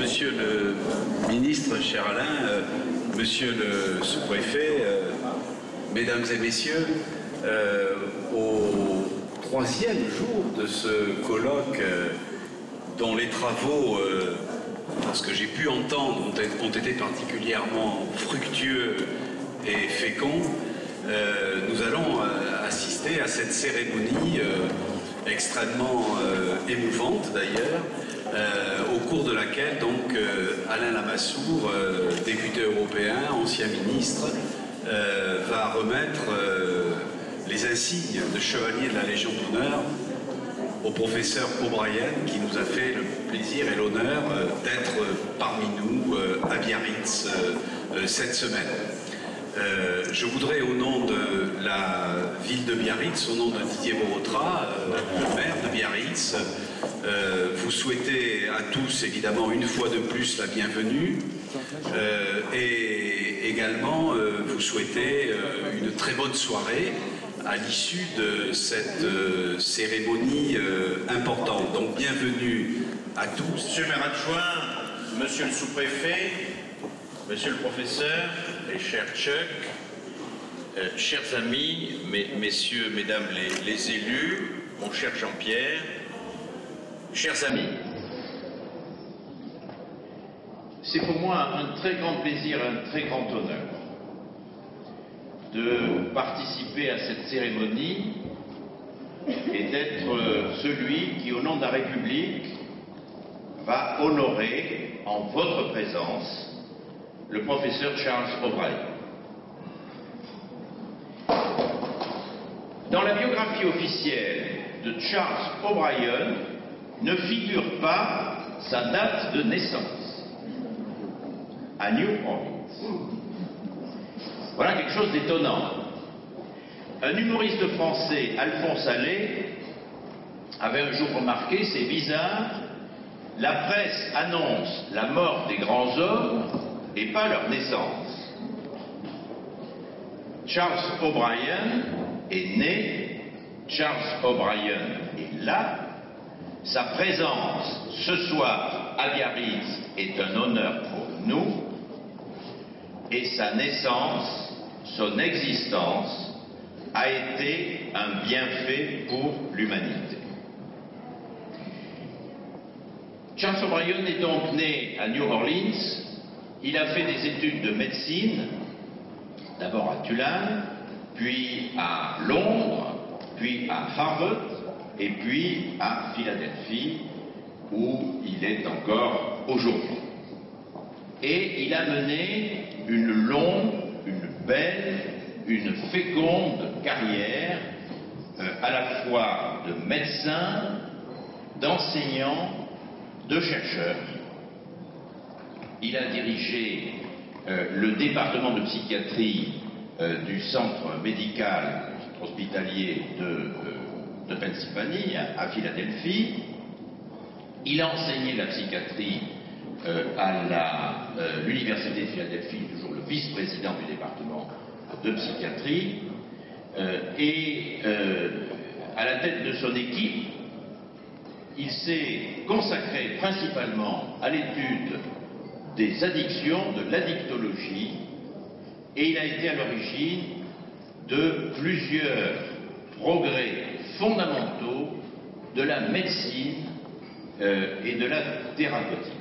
Monsieur le ministre, cher Alain, monsieur le sous-préfet, mesdames et messieurs, au troisième jour de ce colloque dont les travaux, parce que j'ai pu entendre, ont été particulièrement fructueux et féconds, nous allons assister à cette cérémonie extrêmement émouvante d'ailleurs, au cours de laquelle donc Alain Lamassoure, député européen, ancien ministre, va remettre les insignes de chevalier de la Légion d'honneur au professeur O'Brien, qui nous a fait le plaisir et l'honneur d'être parmi nous à Biarritz cette semaine. Je voudrais, au nom de la ville de Biarritz, au nom de Didier Borotra, le maire de Biarritz, vous souhaiter à tous, évidemment, une fois de plus la bienvenue et également vous souhaiter une très bonne soirée à l'issue de cette cérémonie importante. Donc, bienvenue à tous. Monsieur le maire adjoint, monsieur le sous-préfet, monsieur le professeur, et cher Chuck, chers amis, messieurs, mesdames les élus, mon cher Jean-Pierre, chers amis, c'est pour moi un très grand plaisir, un très grand honneur de participer à cette cérémonie et d'être celui qui, au nom de la République, va honorer en votre présence le professeur Charles O'Brien. Dans la biographie officielle de Charles O'Brien ne figure pas sa date de naissance à New Orleans. Voilà quelque chose d'étonnant. Un humoriste français, Alphonse Allais, avait un jour remarqué, c'est bizarre, la presse annonce la mort des grands hommes et pas leur naissance. Charles O'Brien est né, Charles O'Brien est là, sa présence ce soir à Biarritz est un honneur pour nous, et sa naissance, son existence, a été un bienfait pour l'humanité. Charles O'Brien est donc né à New Orleans. Il a fait des études de médecine, d'abord à Tulane, puis à Londres, puis à Harvard, et puis à Philadelphie, où il est encore aujourd'hui. Et il a mené une longue, une belle, une féconde carrière, à la fois de médecin, d'enseignant, de chercheur. Il a dirigé le département de psychiatrie du centre médical hospitalier de Pennsylvanie, à Philadelphie. Il a enseigné la psychiatrie à l'université de Philadelphie, toujours le vice-président du département de psychiatrie. Et à la tête de son équipe, il s'est consacré principalement à l'étude des addictions, de l'addictologie, et il a été à l'origine de plusieurs progrès fondamentaux de la médecine et de la thérapeutique.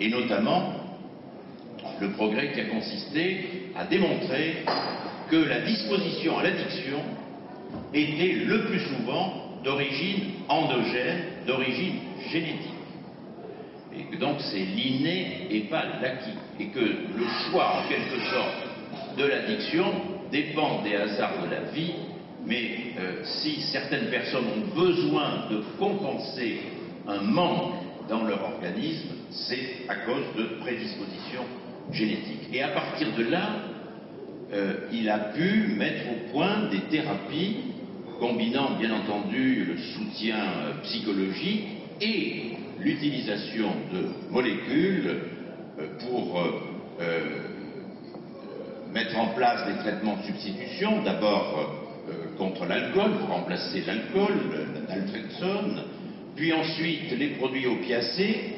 Et notamment le progrès qui a consisté à démontrer que la disposition à l'addiction était le plus souvent d'origine endogène, d'origine génétique. Et que donc c'est l'inné et pas l'acquis. Et que le choix, en quelque sorte, de l'addiction dépend des hasards de la vie, mais si certaines personnes ont besoin de compenser un manque dans leur organisme, c'est à cause de prédispositions génétiques. Et à partir de là, il a pu mettre au point des thérapies combinant bien entendu le soutien psychologique et l'utilisation de molécules pour mettre en place des traitements de substitution, d'abord contre l'alcool, pour remplacer l'alcool, le naltrexone, puis ensuite les produits opiacés,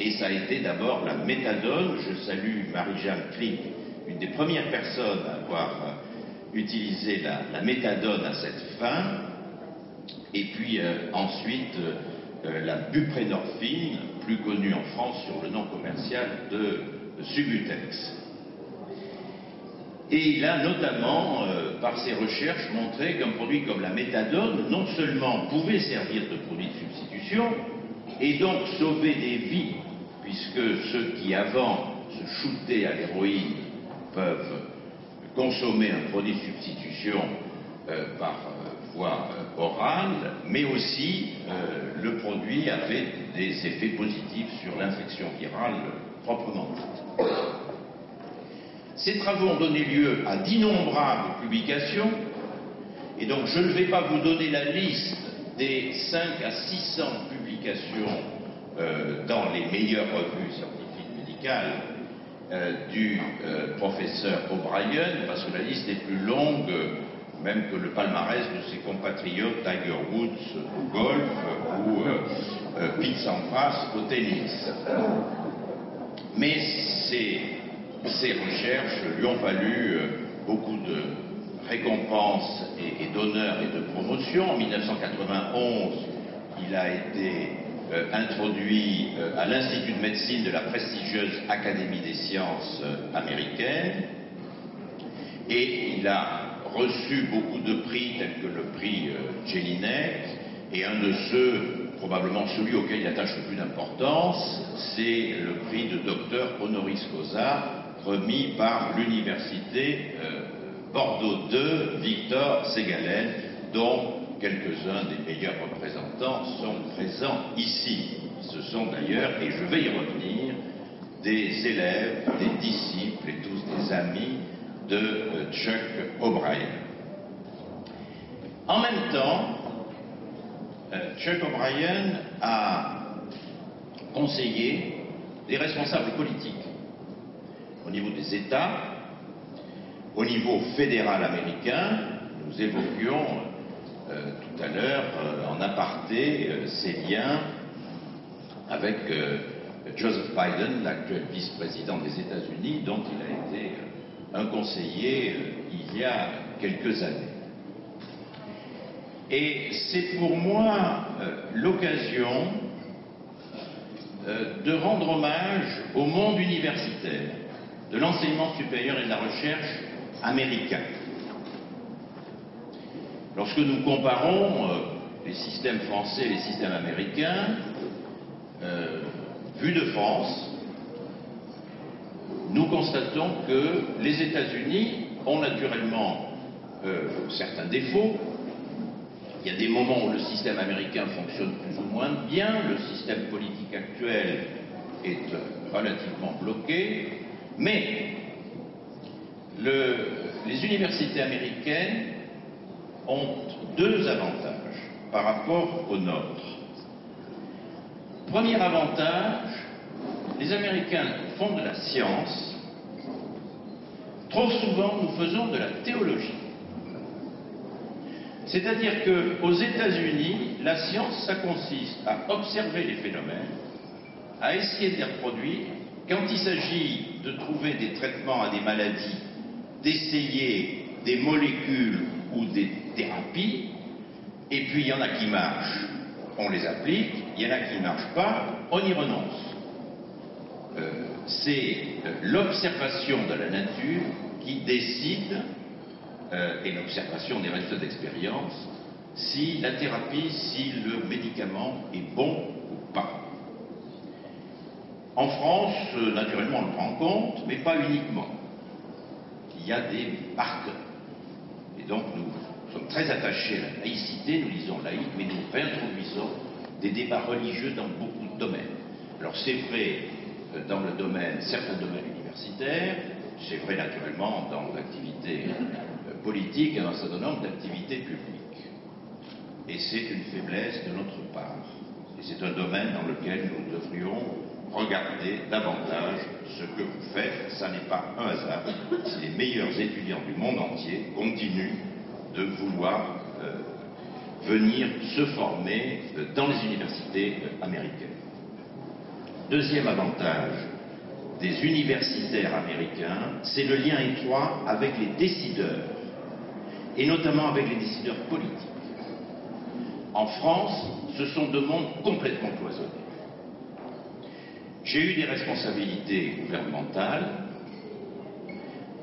Et ça a été d'abord la méthadone. Je salue Marie-Jeanne Crick, une des premières personnes à avoir utilisé la méthadone à cette fin. Et puis ensuite la buprénorphine, plus connue en France sur le nom commercial de Subutex. Et il a notamment, par ses recherches, montré qu'un produit comme la méthadone, non seulement pouvait servir de produit de substitution, et donc sauver des vies, puisque ceux qui avant se shootaient à l'héroïne peuvent consommer un produit de substitution par voie orale, mais aussi le produit avait des effets positifs sur l'infection virale proprement dite. Ces travaux ont donné lieu à d'innombrables publications, et donc je ne vais pas vous donner la liste des 5 à 600 publications dans les meilleures revues scientifiques médicales du professeur O'Brien, parce que la liste est plus longue même que le palmarès de ses compatriotes Tiger Woods au golf ou Pete Sampras au tennis. Mais ces recherches lui ont valu beaucoup de récompenses et d'honneurs et de promotions. En 1991, il a été introduit à l'Institut de médecine de la prestigieuse Académie des sciences américaine, et il a reçu beaucoup de prix tels que le prix Jelinek, et un de ceux, probablement celui auquel il attache le plus d'importance, c'est le prix de docteur honoris causa remis par l'université Bordeaux 2, Victor Ségalen, dont quelques-uns des meilleurs représentants sont présents ici. Ce sont d'ailleurs, et je vais y revenir, des élèves, des disciples et tous des amis de Chuck O'Brien. En même temps, Chuck O'Brien a conseillé les responsables politiques au niveau des États, au niveau fédéral américain. Nous évoquions tout à l'heure en aparté ces liens avec Joseph Biden, l'actuel vice-président des États-Unis, dont il a été un conseiller il y a quelques années. Et c'est pour moi l'occasion de rendre hommage au monde universitaire, de l'enseignement supérieur et de la recherche américain. Lorsque nous comparons les systèmes français et les systèmes américains, vus de France, nous constatons que les États-Unis ont naturellement certains défauts. Il y a des moments où le système américain fonctionne plus ou moins bien, le système politique actuel est relativement bloqué, mais les universités américaines ont deux avantages par rapport aux nôtres. Premier avantage, les Américains font de la science. Trop souvent, nous faisons de la théologie. C'est-à-dire qu'aux États-Unis, la science, ça consiste à observer les phénomènes, à essayer de les reproduire. Quand il s'agit de trouver des traitements à des maladies, d'essayer des molécules ou des thérapies, et puis il y en a qui marchent, on les applique, il y en a qui ne marchent pas, on y renonce. C'est l'observation de la nature qui décide, et l'observation des résultats d'expérience, si la thérapie, si le médicament est bon ou pas. En France, naturellement, on le prend en compte, mais pas uniquement. Il y a des marqueurs. Et donc, nous sommes très attachés à la laïcité, nous disons laïque, mais nous réintroduisons des débats religieux dans beaucoup de domaines. Alors, c'est vrai dans le domaine, certains domaines universitaires, c'est vrai naturellement dans l'activité politique et dans un certain nombre d'activités publiques. Et c'est une faiblesse de notre part. Et c'est un domaine dans lequel nous devrions regarder davantage ce que vous faites. Ça n'est pas un hasard. Si les meilleurs étudiants du monde entier continuent de vouloir venir se former dans les universités américaines. Deuxième avantage des universitaires américains, c'est le lien étroit avec les décideurs, et notamment avec les décideurs politiques. En France, ce sont deux mondes complètement cloisonnés. J'ai eu des responsabilités gouvernementales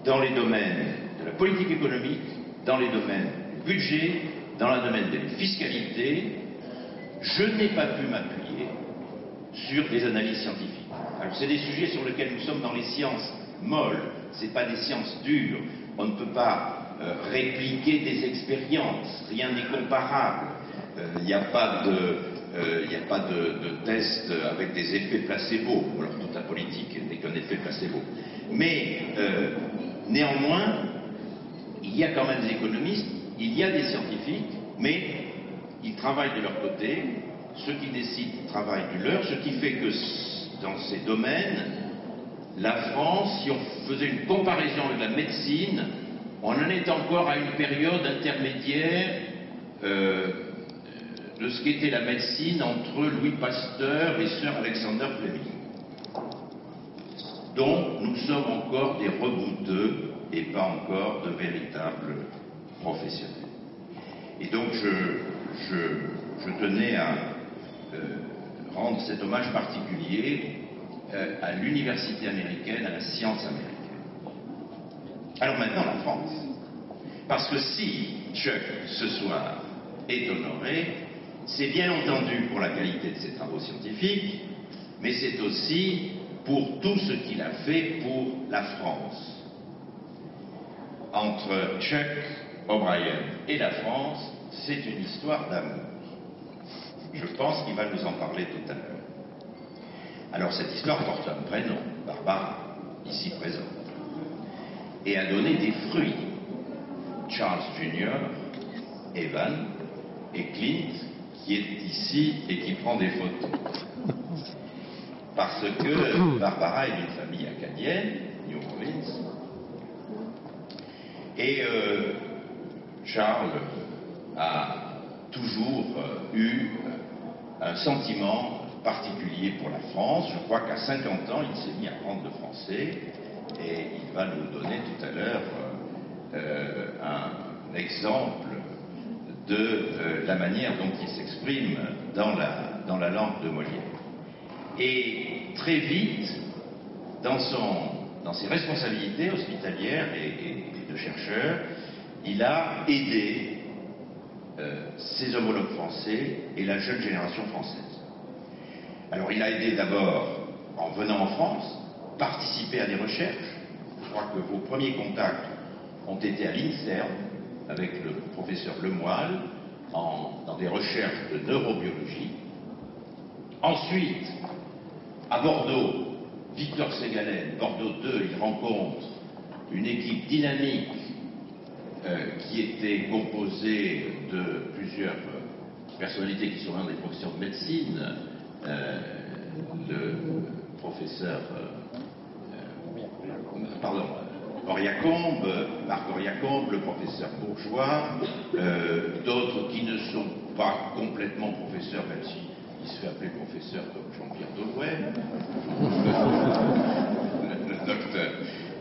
dans les domaines de la politique économique, dans les domaines du budget, dans le domaine de la fiscalité. Je n'ai pas pu m'appuyer sur des analyses scientifiques. Alors c'est des sujets sur lesquels nous sommes dans les sciences molles, ce n'est pas des sciences dures. On ne peut pas répliquer des expériences, rien n'est comparable. Il n'y a pas de test avec des effets placebo. Alors toute la politique n'est qu'un effet placebo. Mais néanmoins, il y a quand même des économistes, il y a des scientifiques, mais ils travaillent de leur côté. Ceux qui décident travaillent du leur, ce qui fait que dans ces domaines, la France, si on faisait une comparaison avec la médecine, on en est encore à une période intermédiaire de ce qu'était la médecine entre Louis Pasteur et Sir Alexander Fleming. Donc nous sommes encore des rebouteux et pas encore de véritables professionnels. Et donc je tenais à rendre cet hommage particulier à l'université américaine, à la science américaine. Alors maintenant la France. Parce que si Chuck, ce soir, est honoré, c'est bien entendu pour la qualité de ses travaux scientifiques, mais c'est aussi pour tout ce qu'il a fait pour la France. Entre Chuck O'Brien et la France, c'est une histoire d'amour. Je pense qu'il va nous en parler tout à l'heure. Alors cette histoire porte un prénom, Barbara, ici présente, et a donné des fruits. Charles Jr., Evan et Clint, qui est ici et qui prend des photos. Parce que Barbara est d'une famille acadienne, New Orleans, et Charles a toujours eu un sentiment particulier pour la France. Je crois qu'à 50 ans, il s'est mis à apprendre le français et il va nous donner tout à l'heure un exemple de la manière dont il s'exprime dans la langue de Molière. Et très vite, dans ses responsabilités hospitalières et de chercheur, il a aidé ses homologues français et la jeune génération française. Alors il a aidé d'abord en venant en France, participer à des recherches. Je crois que vos premiers contacts ont été à l'INSERM avec le professeur Lemoyle dans des recherches de neurobiologie. Ensuite, à Bordeaux, Victor Ségalen, Bordeaux 2, il rencontre une équipe dynamique qui était composée de plusieurs personnalités qui sont maintenant des professeurs de médecine, le professeur Oriacombe, Marc Oriacombe, le professeur Bourgeois, d'autres qui ne sont pas complètement professeurs, même si il se fait appeler professeur comme Jean-Pierre Dolouet,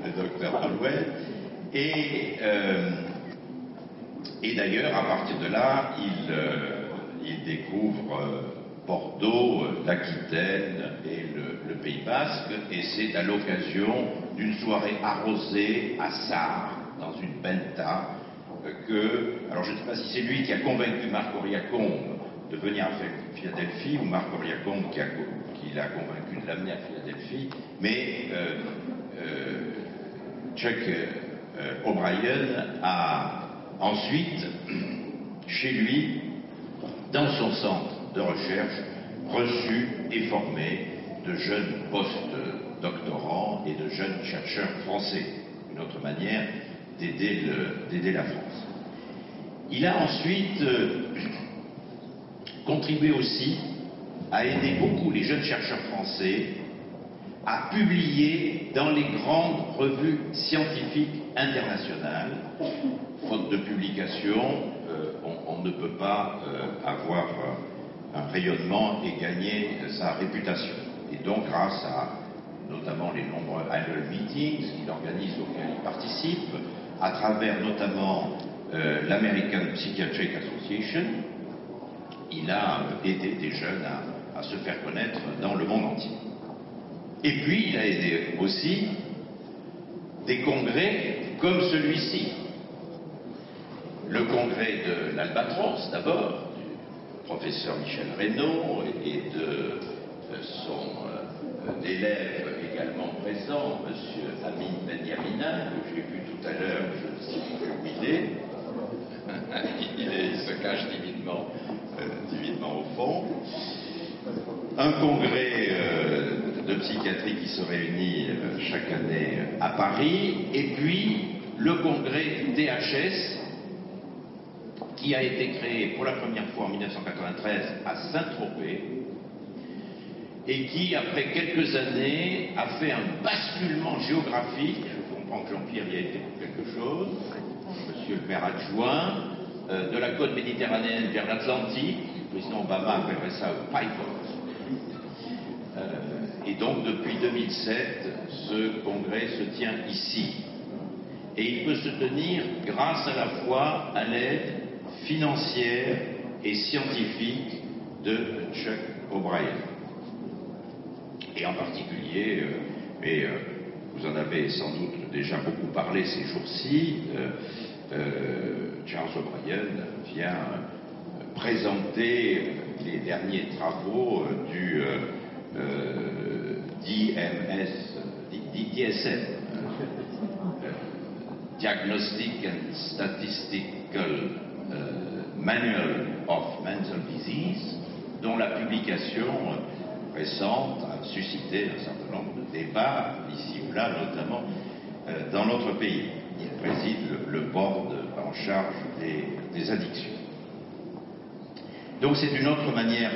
le docteur Dolouet, et d'ailleurs, à partir de là, il découvre Bordeaux, l'Aquitaine et le Pays Basque, et c'est à l'occasion d'une soirée arrosée à Sarre, dans une benta, alors je ne sais pas si c'est lui qui a convaincu Marc Oriacombe de venir à Philadelphie, ou Marc Oriacombe qui l'a convaincu de l'amener à Philadelphie, mais Chuck O'Brien a ensuite, chez lui, dans son centre de recherche, reçu et formé de jeunes post-doctorants et de jeunes chercheurs français. Une autre manière d'aider la France. Il a ensuite contribué aussi à aider beaucoup les jeunes chercheurs français à publier dans les grandes revues scientifiques internationales. Faute de publication, on ne peut pas avoir un rayonnement et gagner sa réputation. Et donc grâce à notamment les nombreux annual meetings qu'il organise auxquels il participe, à travers notamment l'American Psychiatric Association, il a aidé des jeunes à se faire connaître dans le monde entier. Et puis il a aidé aussi des congrès comme celui-ci. Le congrès de l'Albatros d'abord, du professeur Michel Reynaud et de son élève également présent, M. Amin Benyamina, que j'ai vu tout à l'heure, je ne sais plus où il est. Il se cache timidement au fond. Un congrès de psychiatrie qui se réunit chaque année à Paris, et puis le congrès DHS qui a été créé pour la première fois en 1993 à Saint-Tropez et qui, après quelques années, a fait un basculement géographique. Je comprends que Jean-Pierre y a été pour quelque chose, monsieur le maire adjoint, de la côte méditerranéenne vers l'Atlantique. Le président Obama appellerait ça un pipeline. Et donc, depuis 2007, ce congrès se tient ici. Et il peut se tenir grâce à la fois à l'aide financière et scientifique de Chuck O'Brien. Et en particulier, mais vous en avez sans doute déjà beaucoup parlé ces jours-ci, Charles O'Brien vient présenter les derniers travaux du DSM, Diagnostic and Statistical Manual of Mental Disease, dont la publication récente a suscité un certain nombre de débats, ici ou là, notamment dans notre pays. Il préside le board en charge des addictions. Donc c'est une autre manière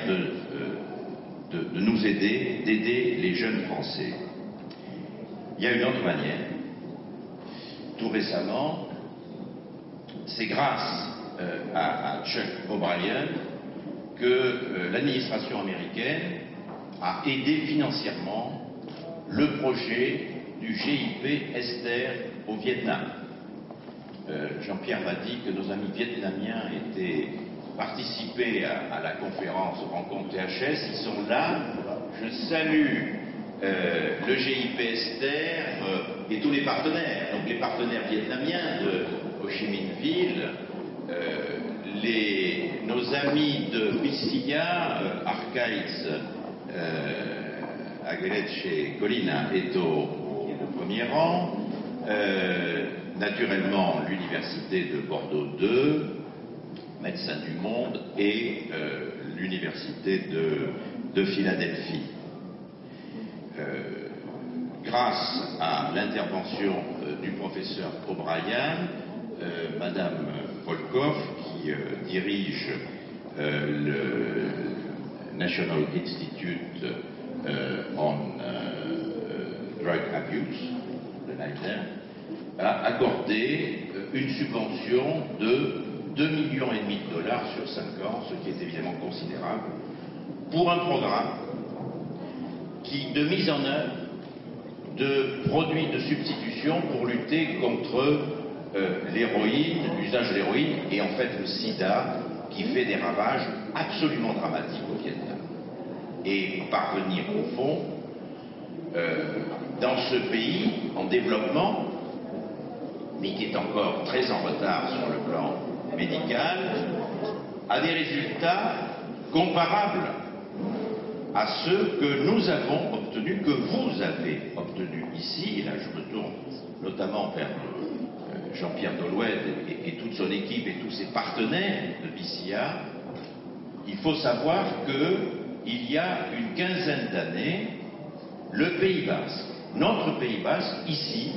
de nous aider, d'aider les jeunes Français. Il y a une autre manière. Tout récemment, c'est grâce à Chuck O'Brien que l'administration américaine a aidé financièrement le projet du GIP Esther au Vietnam. Jean-Pierre m'a dit que nos amis vietnamiens étaient participés à la conférence Rencontre THS. Ils sont là. Je salue le GIP Esther et tous les partenaires, donc les partenaires vietnamiens de Ho Chi Minh Ville, nos amis de Bissia, Arcaïs, Aguelec Colina est au premier rang, naturellement l'université de Bordeaux 2, Médecins du Monde, et l'université de Philadelphie. Grâce à l'intervention du professeur O'Brien, Madame Volkov, qui dirige le National Institute on Drug Abuse, le NIDA, a accordé une subvention de 2,5 millions de dollars sur 5 ans, ce qui est évidemment considérable, pour un programme de mise en œuvre de produits de substitution pour lutter contre l'héroïne, l'usage de l'héroïne et en fait le sida qui fait des ravages absolument dramatiques au Vietnam. Et parvenir au fond, dans ce pays en développement, mais qui est encore très en retard sur le plan médical, à des résultats comparables à ceux que nous avons obtenus, que vous avez obtenus ici. Et là, je me tourne notamment vers Jean-Pierre Dolouet et toute son équipe et tous ses partenaires de BCA. Il faut savoir qu'il y a une quinzaine d'années, le Pays Basque, notre Pays Basque, ici,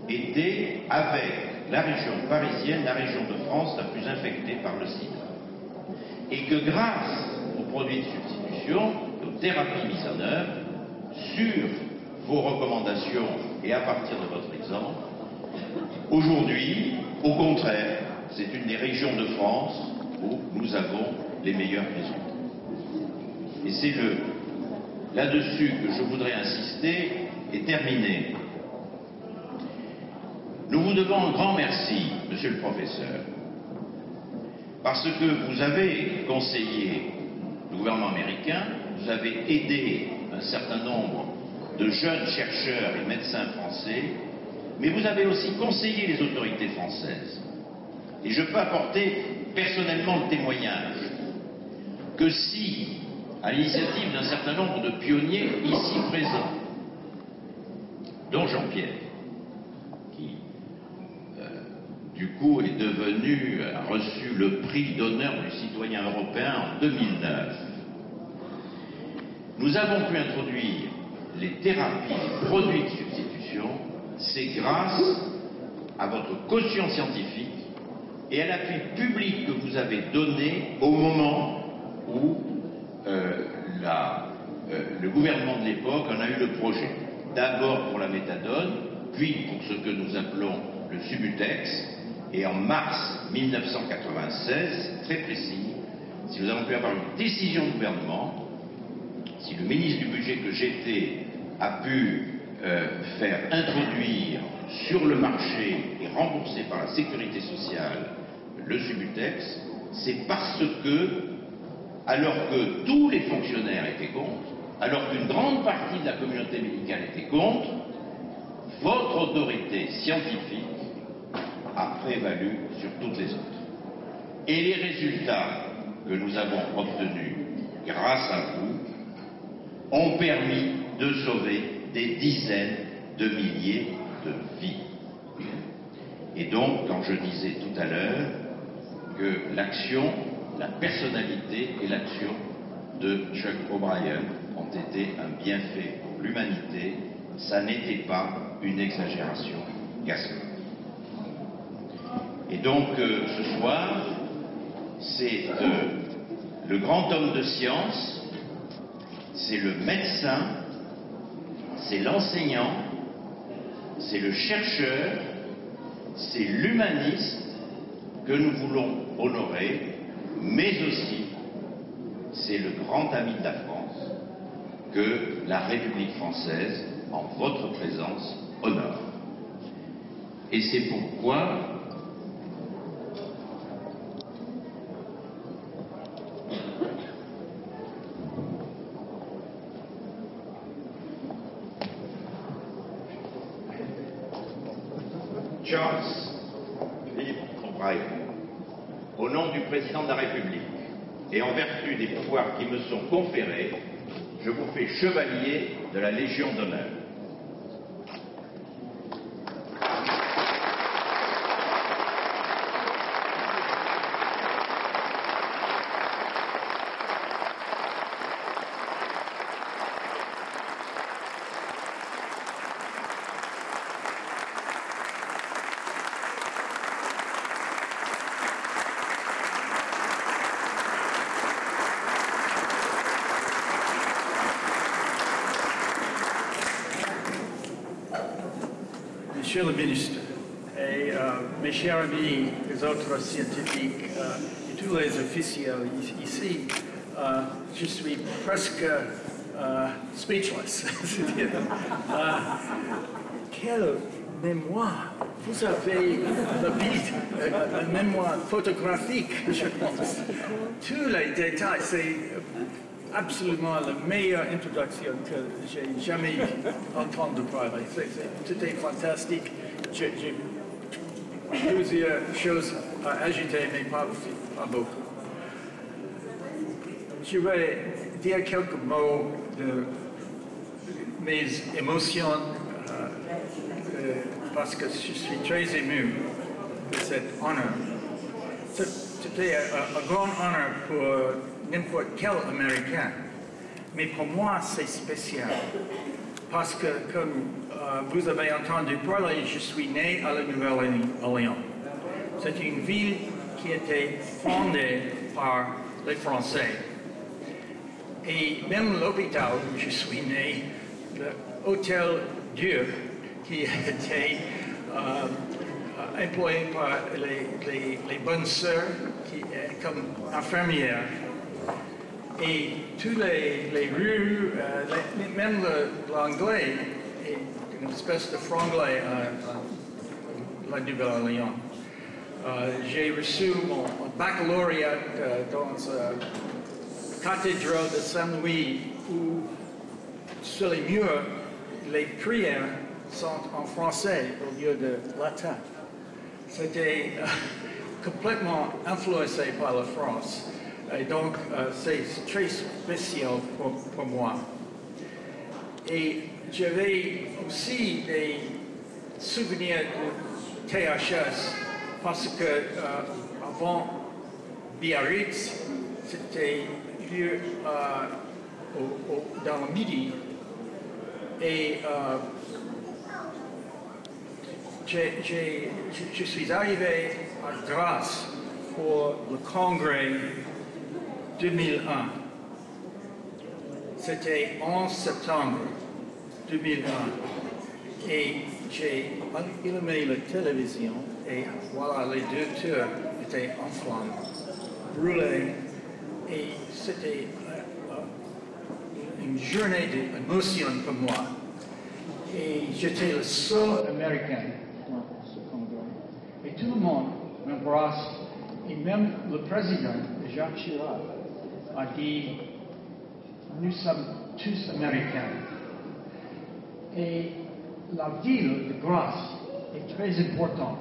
était, avec la région parisienne, la région de France la plus infectée par le sida. Et que grâce aux produits de substitution, aux thérapies mises en œuvre, sur vos recommandations et à partir de votre exemple, aujourd'hui, au contraire, c'est une des régions de France où nous avons les meilleurs résultats. Et c'est là-dessus que je voudrais insister est terminé. Nous vous devons un grand merci, monsieur le professeur, parce que vous avez conseillé le gouvernement américain, vous avez aidé un certain nombre de jeunes chercheurs et médecins français, mais vous avez aussi conseillé les autorités françaises. Et je peux apporter personnellement le témoignage que si, à l'initiative d'un certain nombre de pionniers ici présents, dont Jean-Pierre, qui du coup est devenu, a reçu le prix d'honneur du citoyen européen en 2009, nous avons pu introduire les thérapies, les produits de substitution, c'est grâce à votre caution scientifique et à l'appui public que vous avez donné au moment où le gouvernement de l'époque en a eu le projet. D'abord pour la méthadone, puis pour ce que nous appelons le Subutex, et en mars 1996, très précis, si nous avons pu avoir une décision de gouvernement, si le ministre du budget que j'étais a pu faire introduire sur le marché et remboursé par la sécurité sociale le Subutex, c'est parce que, alors que tous les fonctionnaires étaient contre, alors qu'une grande partie de la communauté médicale était contre, votre autorité scientifique a prévalu sur toutes les autres. Et les résultats que nous avons obtenus grâce à vous ont permis de sauver des dizaines de milliers de vies. Et donc, quand je disais tout à l'heure que l'action, la personnalité et l'action de Chuck O'Brien ont été un bienfait pour l'humanité, ça n'était pas une exagération gasconne. Et donc, ce soir, c'est le grand homme de science, c'est le médecin, c'est l'enseignant, c'est le chercheur, c'est l'humaniste que nous voulons honorer, mais aussi c'est le grand ami de la France que la République française, en votre présence, honore. Et c'est pourquoi Charles Philippe O'Brien, au nom du président de la République et en vertu des pouvoirs qui me sont conférés, je vous fais chevalier de la Légion d'honneur. Monsieur le ministre et mes chers amis, les autres scientifiques et tous les officiers ici, je suis presque speechless. Quelle mémoire! Vous avez la mémoire photographique, je pense. Tous les détails, c'est absolument la meilleure introduction que j'ai jamais entendu parler. C'était fantastique. J'ai plusieurs choses à ajouter, mais pas beaucoup. Je vais dire quelques mots de mes émotions parce que je suis très ému de cet honneur. C'était un grand honneur pour n'importe quel Américain. Mais pour moi, c'est spécial. Parce que, comme vous avez entendu parler, je suis né à la Nouvelle-Orléans. C'est une ville qui a été fondée par les Français. Et même l'hôpital où je suis né, l'Hôtel Dieu, qui a été employé par les bonnes sœurs comme infirmières, Et tous les rues, même l'anglais, est une espèce de franglais à la Nouvelle-Orléans. J'ai reçu mon baccalauréat dans la cathédrale de Saint-Louis où sur les murs, les prières sont en français au lieu de latin. C'était complètement influencé par la France. Et donc, c'est très spécial pour moi. Et j'avais aussi des souvenirs de THS parce que avant Biarritz, c'était lieu dans le Midi. Et je suis arrivé à Grasse pour le congrès 2001. C'était 11 septembre 2001. Et j'ai allumé la télévision et voilà, les deux tours étaient en flammes, brûlés. Et c'était une journée d'émotion pour moi. Et j'étais le seul Américain dans ce congrès. Et tout le monde m'embrasse. Et même le président, Jacques Chirac, a dit « Nous sommes tous Américains ». Et la ville de Grasse est très importante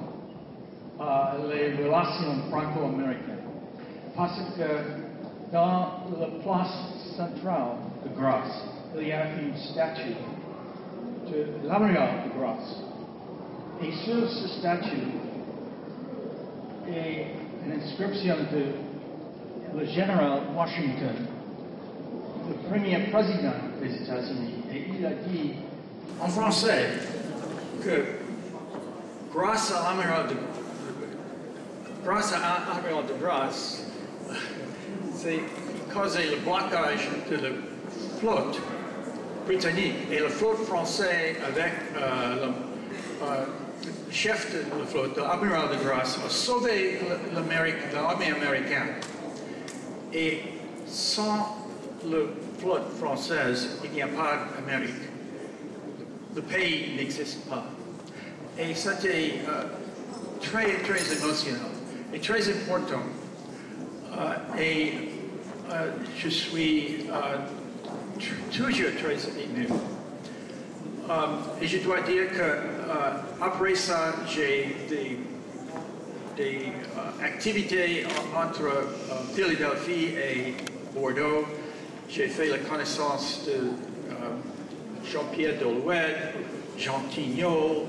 à les relations franco-américaines. Parce que dans la place centrale de Grasse, il y a une statue de l'amiral de Grasse. Et sur cette statue est une inscription de le général Washington, le premier président des États-Unis. Et il a dit en français que grâce à l'amiral de Grasse, c'est causé le blocage de la flotte britannique et la flotte française avec le chef de la flotte, l'amiral de Grasse, a sauvé l'armée américaine. Et sans la flotte française, il n'y a pas d'Amérique. Le pays n'existe pas. Et c'était très, très émotionnel et très important. Je suis toujours très ému. Et je dois dire que après ça, j'ai des activités entre Philadelphie et Bordeaux. J'ai fait la connaissance de Jean-Pierre Dolouet, Jean Tignot,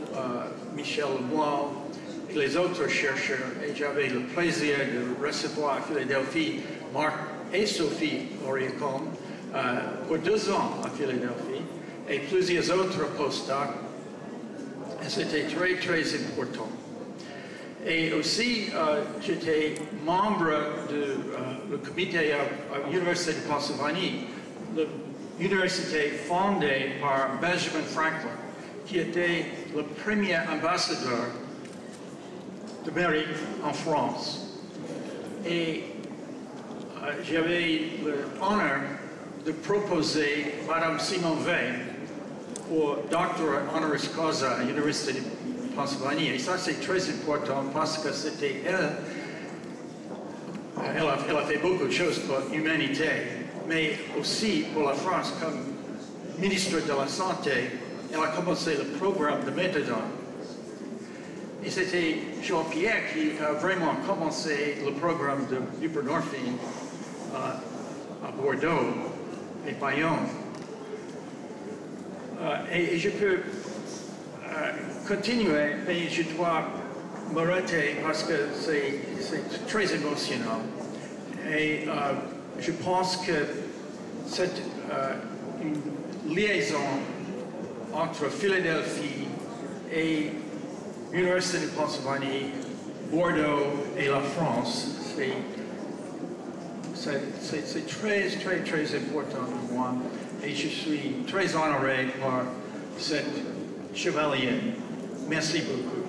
Michel Lemoine et les autres chercheurs. Et j'avais le plaisir de recevoir à Philadelphie Marc et Sophie Auriacombe pour 2 ans à Philadelphie et plusieurs autres postdocs. Et c'était très, très important. Et aussi, j'étais membre du comité à l'Université de Pennsylvanie, l'université fondée par Benjamin Franklin, qui était le premier ambassadeur d'Amérique en France. Et j'avais l'honneur de proposer Madame Simone Veil pour doctorat honoris causa à l'Université de Pennsylvanie. Et ça, c'est très important parce que c'était elle. Elle a fait beaucoup de choses pour l'humanité, mais aussi pour la France comme ministre de la Santé. Elle a commencé le programme de méthadone. Et c'était Jean-Pierre qui a vraiment commencé le programme de buprenorphine à Bordeaux et Bayonne. Et je peux continuer, mais je dois m'arrêter parce que c'est très émotionnel. Et je pense que c'est une liaison entre Philadelphie et l'Université de Pennsylvanie, Bordeaux et la France. C'est très, très, très important pour moi. Et je suis très honoré par cette chevalier. Merci beaucoup.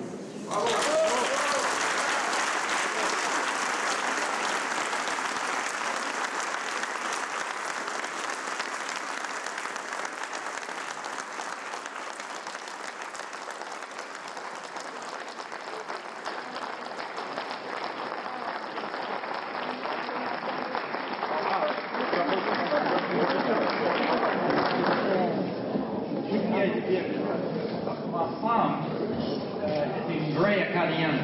femme est une vraie acadienne.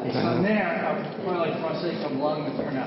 Et sa mère a parlé français comme langue maternelle.